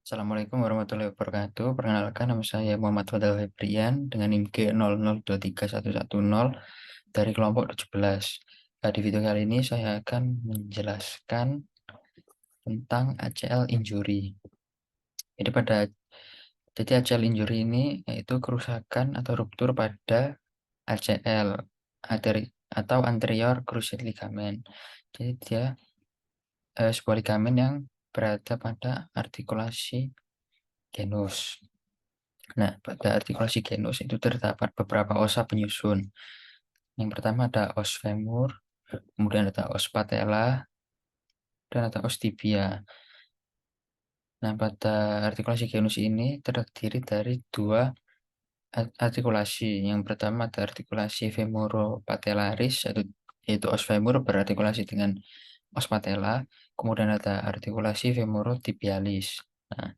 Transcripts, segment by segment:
Assalamualaikum warahmatullahi wabarakatuh. Perkenalkan, nama saya Muhammad Fadal Febrian dengan NIM G00231110 dari kelompok 17. Di video kali ini saya akan menjelaskan tentang ACL injury. Jadi ACL injury ini yaitu kerusakan atau ruptur pada ACL atau anterior cruciate ligament. Jadi dia sebuah ligamen yang berada pada artikulasi genus. Nah, pada artikulasi genus itu terdapat beberapa osa penyusun. Yang pertama ada os femur, kemudian ada os patella, dan ada os tibia. Nah, pada artikulasi genus ini terdiri dari dua artikulasi. Yang pertama ada artikulasi femoropatellaris, yaitu os femur berartikulasi dengan os patella, kemudian ada artikulasi femorotibialis. Nah,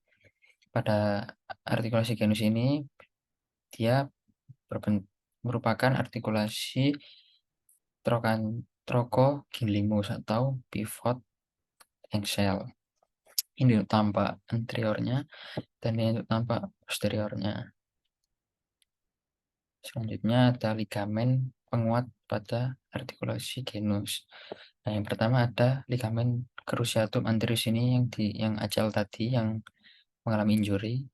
pada artikulasi genus ini dia merupakan artikulasi trochanterogynlimus atau pivot ankle. Ini untuk tampak anteriornya dan ini untuk tampak posteriornya. Selanjutnya ada ligamen penguat pada artikulasi genus. Nah, yang pertama ada ligamen cruciatum anterius ini yang ACL tadi yang mengalami injury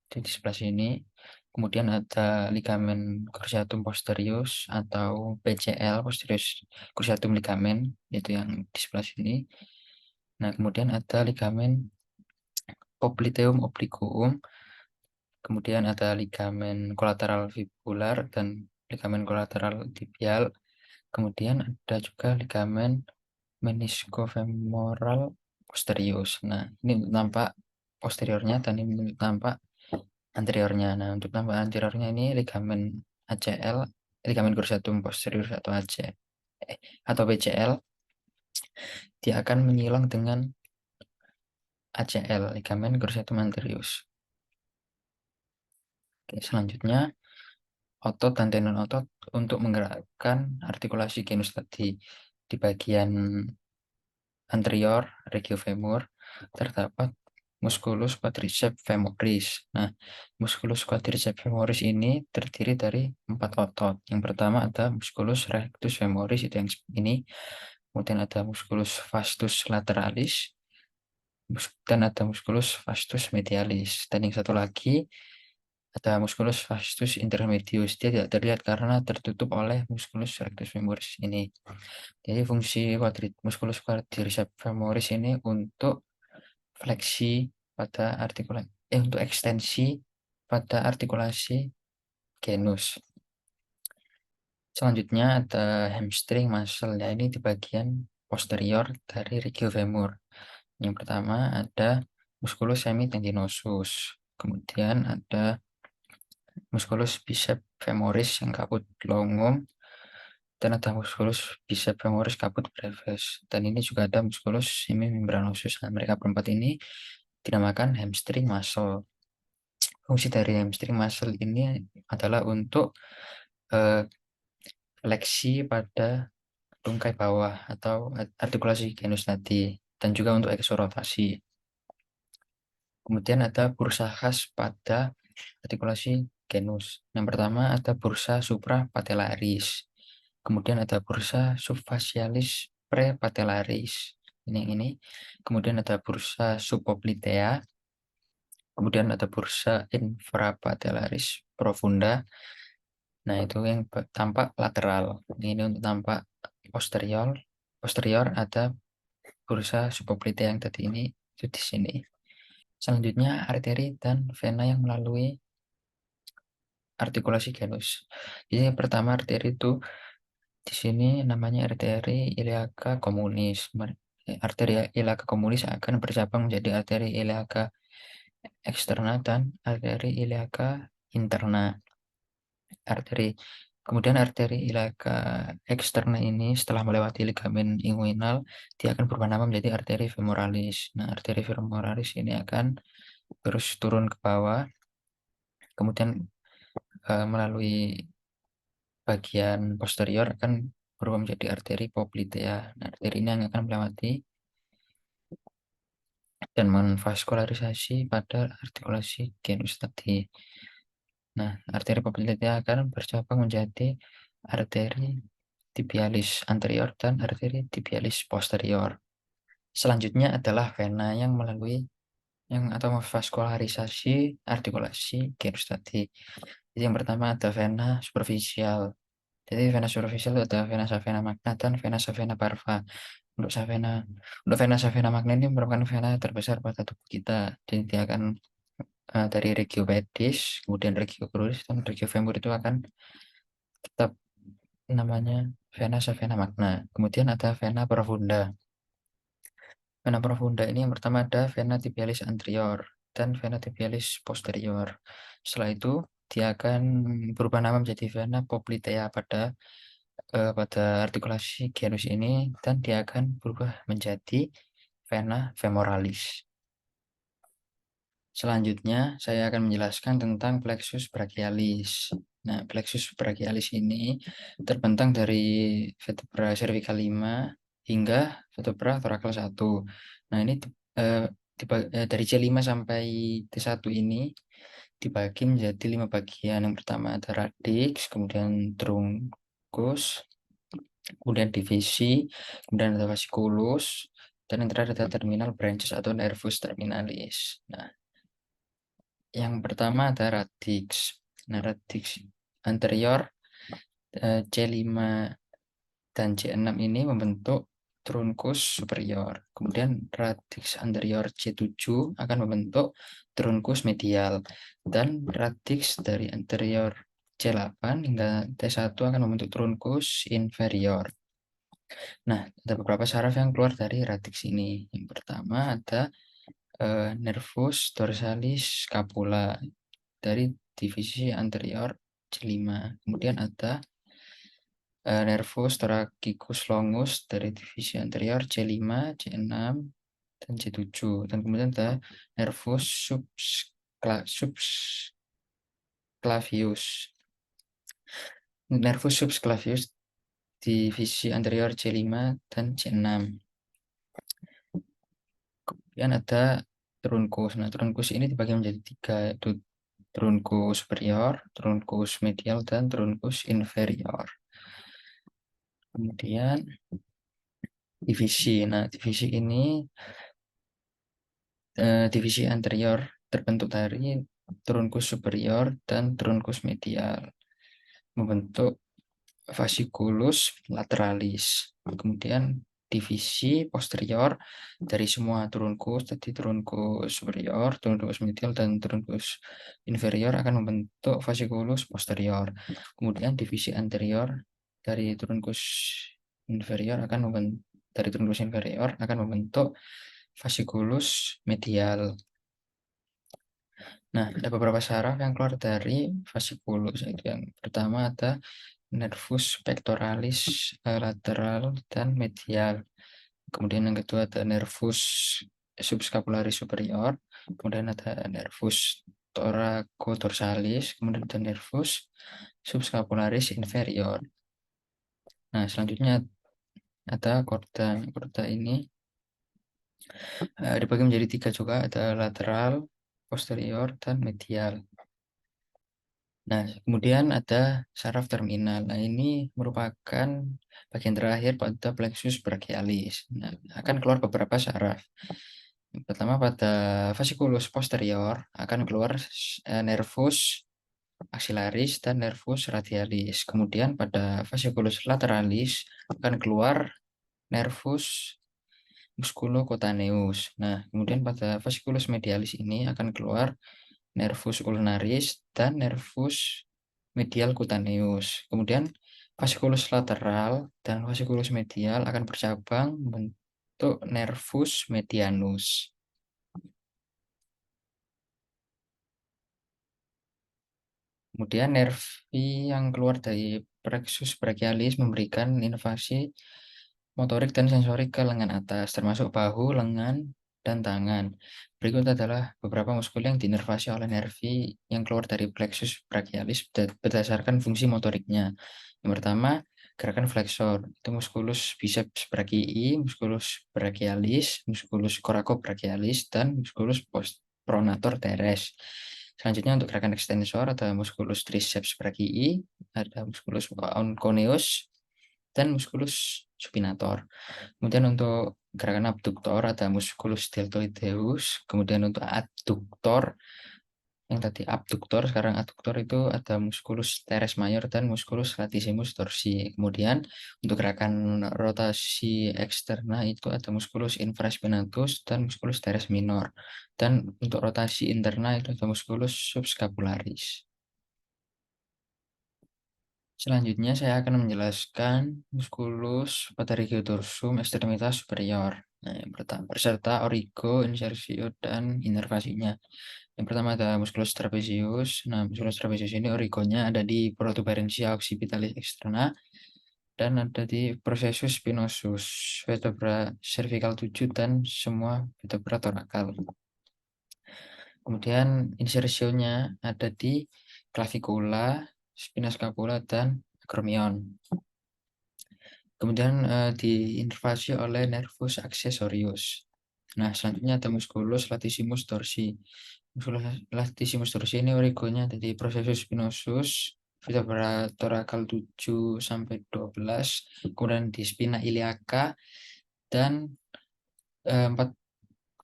di sebelah sini. Kemudian ada ligamen cruciatum posterius atau PCL, posterius cruciatum ligament, itu yang di sebelah sini. Nah, kemudian ada ligamen popliteum obliquum, kemudian ada ligamen kolateral fibular dan ligamen kolateral tibial. Kemudian ada juga ligamen meniscofemoral posterius. Nah, ini untuk nampak posteriornya dan ini untuk nampak anteriornya. Nah, untuk tampak anteriornya ini ligamen ACL, ligamen cruciatum posterior atau atau PCL, dia akan menyilang dengan ACL, ligamen cruciatum anterius. Oke, selanjutnya otot dan tendon otot untuk menggerakkan artikulasi genus tadi. Di bagian anterior regiofemur terdapat musculus quadriceps femoris. Nah, musculus quadriceps femoris ini terdiri dari 4 otot. Yang pertama ada musculus rectus femoris, itu yang ini. Kemudian ada musculus vastus lateralis, dan ada musculus vastus medialis. Dan yang satu lagi ada musculus vastus intermedius. Dia tidak terlihat karena tertutup oleh musculus rectus femoris ini. Jadi fungsi musculus quadriceps femoris ini untuk fleksi pada untuk ekstensi pada artikulasi genus. Selanjutnya ada hamstring muscle, ya ini di bagian posterior dari regiofemur. Yang pertama ada musculus semitendinosus, kemudian ada musculus biceps femoris yang caput longum, dan ada musculus biceps femoris caput brevis, dan ini juga ada musculus semimembranosus. Nah, mereka berempat ini dinamakan hamstring muscle. Fungsi dari hamstring muscle ini adalah untuk fleksi pada tungkai bawah atau artikulasi genus tadi, dan juga untuk eksorotasi. Kemudian ada bursa khas pada artikulasi genus. Yang pertama ada bursa suprapatellaris. Kemudian ada bursa subfacialis prepatellaris. Ini. Kemudian ada bursa suboblitea. Kemudian ada bursa infrapatellaris profunda. Nah, itu yang tampak lateral. Ini untuk tampak posterior. Posterior ada bursa suboblitea yang tadi ini, itu di sini. Selanjutnya arteri dan vena yang melalui artikulasi genus. Jadi yang pertama arteri itu di sini namanya arteri iliaca communis. Arteri iliaca communis akan bercabang menjadi arteri iliaca externa dan arteri iliaca interna. Kemudian arteri iliaca externa ini setelah melewati ligamen inguinal, dia akan berubah nama menjadi arteri femoralis. Nah, arteri femoralis ini akan terus turun ke bawah, kemudian melalui bagian posterior akan berubah menjadi arteri poplitea. Nah, arteri ini yang akan melewati dan menvaskularisasi pada artikulasi genus tadi. Nah, arteri popliteal akan bercabang menjadi arteri tibialis anterior dan arteri tibialis posterior. Selanjutnya adalah vena yang melalui atau memvaskularisasi artikulasi genus tadi. Jadi yang pertama ada vena superficial. Jadi vena superficial itu ada vena savena magna dan vena savena parva. Untuk vena savena magna ini merupakan vena terbesar pada tubuh kita. Jadi dia akan dari regio pedis, kemudian regio cruris dan regio femur itu akan tetap namanya vena savena magna. Kemudian ada vena profunda. Vena profunda ini yang pertama ada vena tibialis anterior dan vena tibialis posterior. Setelah itu dia akan berubah nama menjadi vena poplitea pada artikulasi genus ini dan dia akan berubah menjadi vena femoralis. Selanjutnya saya akan menjelaskan tentang plexus brachialis. Nah, plexus brachialis ini terbentang dari vertebra cervical 5 hingga vertebra thoracal 1. Nah, ini eh, dari C5 sampai T1 ini dibagi menjadi 5 bagian. Yang pertama ada radix, kemudian trunkus, kemudian divisi, kemudian ada fasciculus, dan yang terakhir ada terminal branches atau nervus terminalis. Nah, yang pertama ada radix. Nah, radix anterior C5 dan C6 ini membentuk trunkus superior. Kemudian radix anterior C7 akan membentuk trunkus medial. Dan radix dari anterior C8 hingga T1 akan membentuk trunkus inferior. Nah, ada beberapa saraf yang keluar dari radix ini. Yang pertama ada nervus dorsalis scapula dari divisi anterior C5. Kemudian ada nervus thoracicus longus dari divisi anterior C5, C6, dan C7. Dan kemudian ada nervus subclavius. Nervus subclavius divisi anterior C5 dan C6. Kemudian ada trunkus. Nah, trunkus ini dibagi menjadi 3, yaitu trunkus superior, trunkus medial, dan trunkus inferior. Kemudian divisi. Nah, divisi anterior terbentuk dari trunkus superior dan trunkus medial, membentuk fasciculus lateralis. Kemudian divisi posterior dari semua trunkus, tadi trunkus superior, trunkus medial, dan trunkus inferior akan membentuk fasciculus posterior. Kemudian divisi anterior dari trunkus inferior akan membentuk fasciculus medial. Nah, ada beberapa saraf yang keluar dari fasciculus. Yang pertama ada nervus pectoralis lateral dan medial. Kemudian yang kedua ada nervus subscapularis superior. Kemudian ada nervus thoraco-dorsalis. Kemudian ada nervus subscapularis inferior. Nah, selanjutnya ada korda. Korda ini dibagi menjadi 3 juga, ada lateral, posterior, dan medial. Nah, kemudian ada saraf terminal. Nah, ini merupakan bagian terakhir pada plexus brachialis. Nah, akan keluar beberapa saraf. Yang pertama pada fasciculus posterior akan keluar nervus axillaris dan nervus radialis. Kemudian pada fasciculus lateralis akan keluar nervus musculocutaneus. Nah, kemudian pada fasciculus medialis ini akan keluar nervus ulnaris dan nervus medial cutaneus. Kemudian fasciculus lateral dan fasciculus medial akan bercabang membentuk nervus medianus. Kemudian nervi yang keluar dari plexus brachialis memberikan inovasi motorik dan sensorik ke lengan atas, termasuk bahu, lengan, dan tangan. Berikut adalah beberapa muskul yang diinervasi oleh nervi yang keluar dari plexus brachialis berdasarkan fungsi motoriknya. Yang pertama, gerakan flexor, itu musculus biceps brachii, musculus brachialis, musculus coracobrachialis, dan musculus pronator teres. Selanjutnya untuk gerakan extensor ada musculus triceps brachii, ada musculus conconeus, dan musculus supinator. Kemudian untuk gerakan abduktor ada musculus deltoideus, kemudian untuk adduktor yang tadi abduktor, sekarang adduktor itu ada musculus teres mayor dan musculus latissimus dorsi. Kemudian untuk gerakan rotasi eksterna itu ada musculus infraspinatus dan musculus teres minor. Dan untuk rotasi interna itu ada musculus subscapularis. Selanjutnya saya akan menjelaskan musculus patellar extremitas superior. Nah, yang pertama beserta origo, insersio, dan inervasinya. Yang pertama ada musculus trapezius. Nah, musculus trapezius ini origonya ada di protuberansia occipitalis externa dan ada di processus spinosus, vertebra cervical 7 dan semua vertebra torakal. Kemudian insersionya ada di clavicula, spina scapula, dan acromion. Kemudian diinervasi oleh nervus accessorius. Nah, selanjutnya ada musculus latissimus dorsi. Musculus latissimus dorsi ini origonya ada di processus spinosus, vertebra torakal 7 sampai 12, kemudian di spina iliaca dan 4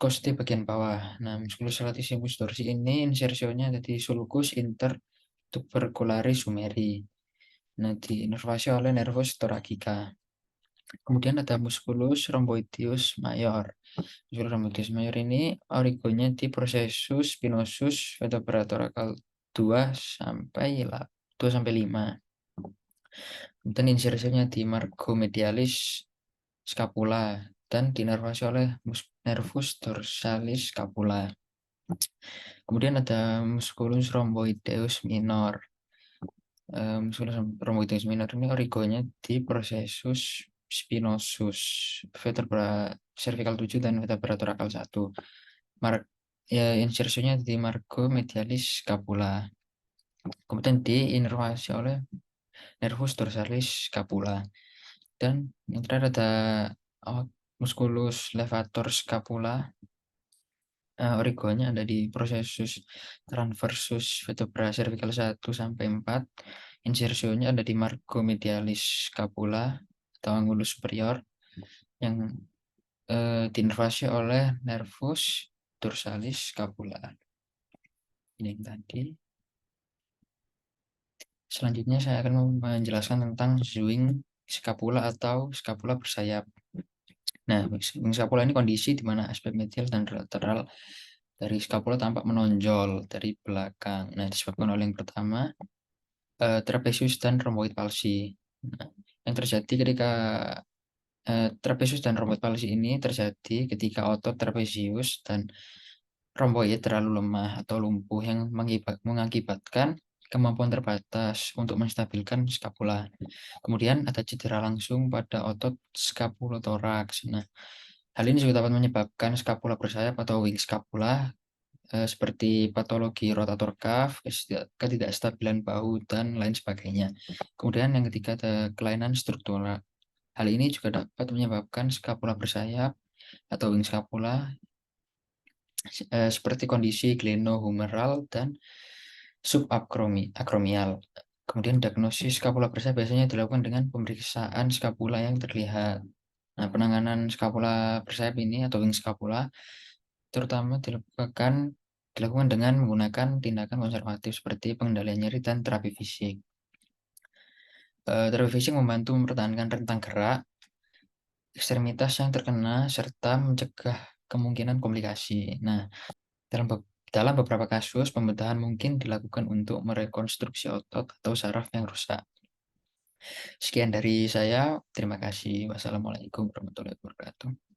koste bagian bawah. Nah, musculus latissimus dorsi ini insersionya ada di sulcus intertubercularis sumeri. Nah, diinervasi oleh nervus thoracica. Kemudian ada musculus rhomboideus mayor. Musculus rhomboideus mayor ini origonya di processus spinosus vertebra thoracal 2 sampai 2 sampai 5. Kemudian insersinya di margo medialis scapula dan dinervasi oleh nervus dorsalis scapula. Kemudian ada musculus rhomboideus minor. Musculus rhomboideus minor ini origonya di processus spinosus, vertebra cervical 7 dan vertebra thoracal 1. Insersinya di margo medialis scapula. Kemudian diinervasi oleh nervus dorsalis scapula. Dan yang terakhir ada musculus levator scapula. Origonya ada di processus transversus vertebra cervical 1 sampai 4. Insersionya ada di margo medialis scapula atau angulus superior yang diinervasi oleh nervus dorsalis scapula. Ini yang tadi. Selanjutnya saya akan menjelaskan tentang swing scapula atau scapula bersayap. Nah, swing scapula ini kondisi di mana aspek medial dan lateral dari scapula tampak menonjol dari belakang. Nah, disebabkan oleh yang pertama, trapezius dan rhomboid palsi. Nah, yang terjadi ketika trapezius dan rhomboid palsi ini terjadi ketika otot trapezius dan rhomboid terlalu lemah atau lumpuh yang mengakibatkan kemampuan terbatas untuk menstabilkan skapula. Kemudian ada cedera langsung pada otot scapulothoraks. Nah, hal ini juga dapat menyebabkan skapula bersayap atau wing scapula seperti patologi rotator cuff, ketidakstabilan bahu, dan lain sebagainya. Kemudian yang ketiga ada kelainan struktural. Hal ini juga dapat menyebabkan skapula bersayap atau wing scapula seperti kondisi glenohumeral dan subacromial. Kemudian diagnosis skapula bersayap biasanya dilakukan dengan pemeriksaan skapula yang terlihat. Nah, penanganan skapula bersayap ini atau wing scapula terutama dilakukan dengan menggunakan tindakan konservatif seperti pengendalian nyeri dan terapi fisik. Terapi fisik membantu mempertahankan rentang gerak ekstremitas yang terkena serta mencegah kemungkinan komplikasi. Nah, dalam beberapa kasus, pembedahan mungkin dilakukan untuk merekonstruksi otot atau saraf yang rusak. Sekian dari saya. Terima kasih. Wassalamualaikum warahmatullahi wabarakatuh.